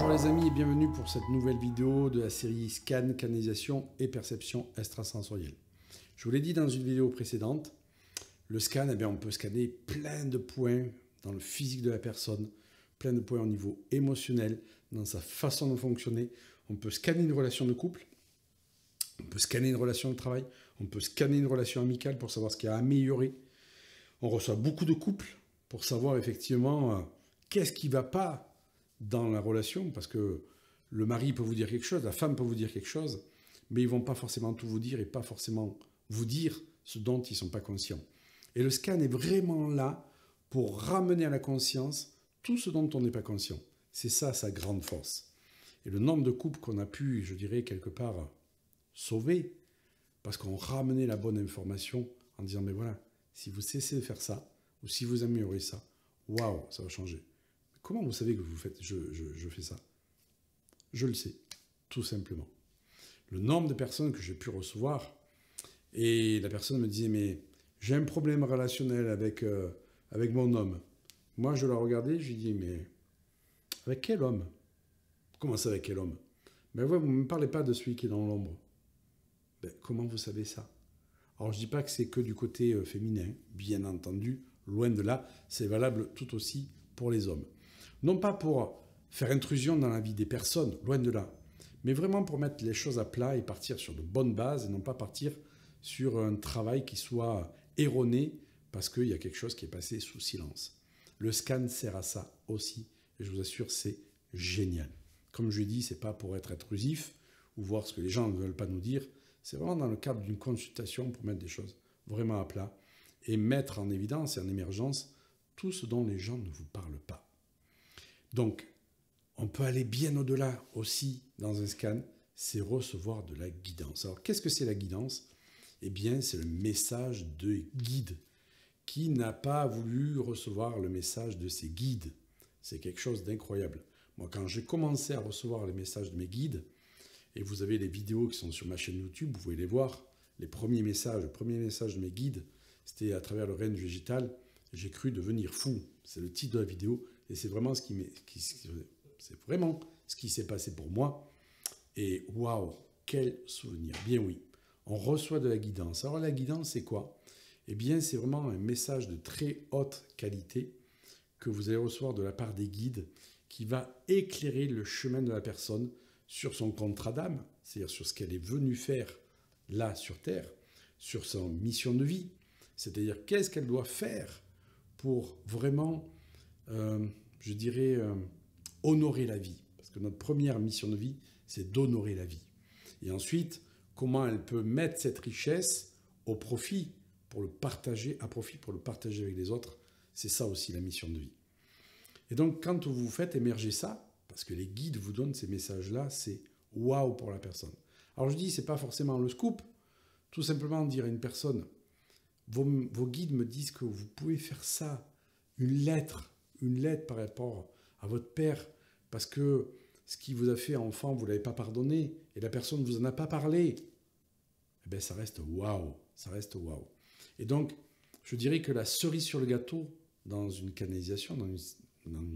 Bonjour les amis et bienvenue pour cette nouvelle vidéo de la série Scan, canalisation et perception extrasensorielle. Je vous l'ai dit dans une vidéo précédente, le scan, on peut scanner plein de points dans le physique de la personne, plein de points au niveau émotionnel, dans sa façon de fonctionner. On peut scanner une relation de couple, on peut scanner une relation de travail, on peut scanner une relation amicale pour savoir ce qu'il y a à améliorer. On reçoit beaucoup de couples pour savoir effectivement qu'est-ce qui ne va pas dans la relation, parce que le mari peut vous dire quelque chose, la femme peut vous dire quelque chose, mais ils ne vont pas forcément tout vous dire et pas forcément vous dire ce dont ils ne sont pas conscients. Et le scan est vraiment là pour ramener à la conscience tout ce dont on n'est pas conscient. C'est ça sa grande force. Et le nombre de couples qu'on a pu, je dirais, quelque part sauver, parce qu'on ramenait la bonne information en disant, mais voilà, si vous cessez de faire ça, ou si vous améliorez ça, waouh, ça va changer. Comment vous savez que vous faites, je fais ça? Je le sais, tout simplement. Le nombre de personnes que j'ai pu recevoir, et la personne me disait, mais j'ai un problème relationnel avec mon homme. Moi, je la regardais, je lui dis, mais avec quel homme? Comment ça, avec quel homme? Ben ouais, vous ne me parlez pas de celui qui est dans l'ombre. Ben, comment vous savez ça? Alors, je ne dis pas que c'est que du côté féminin, bien entendu, loin de là, c'est valable tout aussi pour les hommes. Non pas pour faire intrusion dans la vie des personnes, loin de là, mais vraiment pour mettre les choses à plat et partir sur de bonnes bases et non pas partir sur un travail qui soit erroné parce qu'il y a quelque chose qui est passé sous silence. Le scan sert à ça aussi et je vous assure, c'est génial. Comme je l'ai dit, ce n'est pas pour être intrusif ou voir ce que les gens ne veulent pas nous dire, c'est vraiment dans le cadre d'une consultation pour mettre des choses vraiment à plat et mettre en évidence et en émergence tout ce dont les gens ne vous parlent pas. Donc, on peut aller bien au-delà aussi dans un scan, c'est recevoir de la guidance. Alors, qu'est-ce que c'est la guidance? Eh bien, c'est le message de guide. Qui n'a pas voulu recevoir le message de ses guides? C'est quelque chose d'incroyable. Moi, quand j'ai commencé à recevoir les messages de mes guides, et vous avez les vidéos qui sont sur ma chaîne YouTube, vous pouvez les voir, le premier message de mes guides, c'était à travers le règne végétal, j'ai cru devenir fou. C'est le titre de la vidéo. Et c'est vraiment ce qui s'est passé pour moi. Et waouh, quel souvenir. Bien oui, on reçoit de la guidance. Alors la guidance, c'est quoi? Eh bien, c'est vraiment un message de très haute qualité que vous allez recevoir de la part des guides qui va éclairer le chemin de la personne sur son contrat d'âme, c'est-à-dire sur ce qu'elle est venue faire là sur Terre, sur sa mission de vie, c'est-à-dire qu'est-ce qu'elle doit faire pour vraiment je dirais, honorer la vie. Parce que notre première mission de vie, c'est d'honorer la vie. Et ensuite, comment elle peut mettre cette richesse au profit pour le partager, à profit pour le partager avec les autres. C'est ça aussi la mission de vie. Et donc, quand vous faites émerger ça, parce que les guides vous donnent ces messages-là, c'est waouh pour la personne. Alors je dis, c'est pas forcément le scoop. Tout simplement dire à une personne, vos guides me disent que vous pouvez faire ça, une lettre par rapport à votre père, parce que ce qui vous a fait enfant, vous ne l'avez pas pardonné, et la personne ne vous en a pas parlé, eh bien ça reste waouh, ça reste waouh. Et donc, je dirais que la cerise sur le gâteau, dans une canalisation, un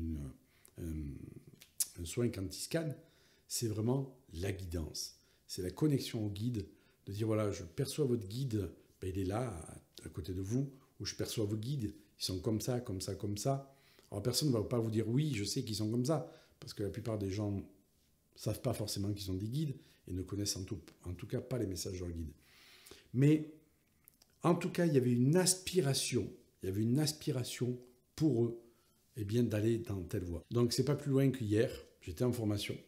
soin quantiscan, c'est vraiment la guidance. C'est la connexion au guide, de dire voilà, je perçois votre guide, ben, il est là, à côté de vous, ou je perçois vos guides, ils sont comme ça, comme ça, comme ça. Alors personne ne va pas vous dire oui, je sais qu'ils sont comme ça, parce que la plupart des gens ne savent pas forcément qu'ils sont des guides et ne connaissent en tout cas pas les messages de leur guide. Mais en tout cas, il y avait une aspiration pour eux eh bien, d'aller dans telle voie. Donc c'est pas plus loin qu'hier, j'étais en formation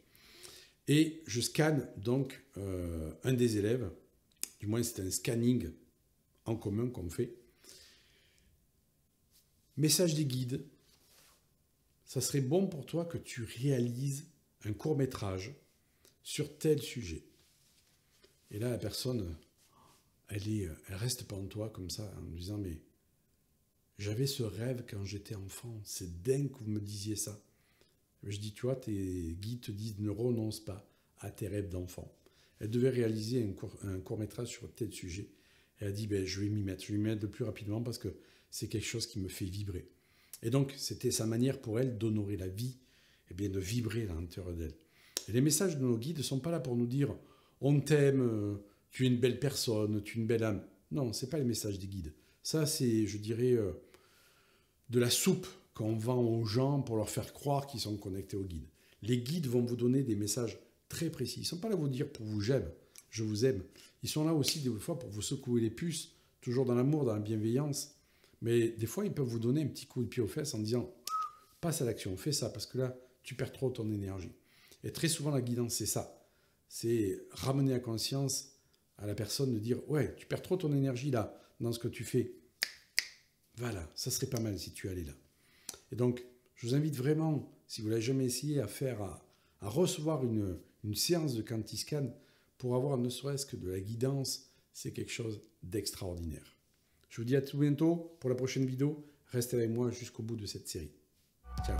et je scanne donc un des élèves, du moins c'est un scanning en commun qu'on fait. Message des guides. Ça serait bon pour toi que tu réalises un court-métrage sur tel sujet. Et là, la personne, elle reste pas en toi comme ça, en me disant, mais j'avais ce rêve quand j'étais enfant, c'est dingue que vous me disiez ça. Je dis, tu vois, tes guides te disent, ne renonce pas à tes rêves d'enfant. Elle devait réaliser un court-métrage sur tel sujet. Elle a dit, ben, je vais m'y mettre le plus rapidement parce que c'est quelque chose qui me fait vibrer. Et donc, c'était sa manière pour elle d'honorer la vie eh bien, de vibrer à l'intérieur d'elle. Et les messages de nos guides ne sont pas là pour nous dire « on t'aime, tu es une belle personne, tu es une belle âme ». Non, ce n'est pas les messages des guides. Ça, c'est, je dirais, de la soupe qu'on vend aux gens pour leur faire croire qu'ils sont connectés aux guides. Les guides vont vous donner des messages très précis. Ils ne sont pas là pour vous dire « pour vous j'aime », « je vous aime ». Ils sont là aussi des fois pour vous secouer les puces, toujours dans l'amour, dans la bienveillance. Mais des fois, ils peuvent vous donner un petit coup de pied aux fesses en disant « passe à l'action, fais ça, parce que là, tu perds trop ton énergie ». Et très souvent, la guidance, c'est ça. C'est ramener la conscience à la personne de dire « ouais, tu perds trop ton énergie là, dans ce que tu fais. Voilà, ça serait pas mal si tu allais là. » Et donc, je vous invite vraiment, si vous ne l'avez jamais essayé, à recevoir une séance de Quantiscan pour avoir ne serait-ce que de la guidance. C'est quelque chose d'extraordinaire. Je vous dis à tout bientôt pour la prochaine vidéo. Restez avec moi jusqu'au bout de cette série. Ciao.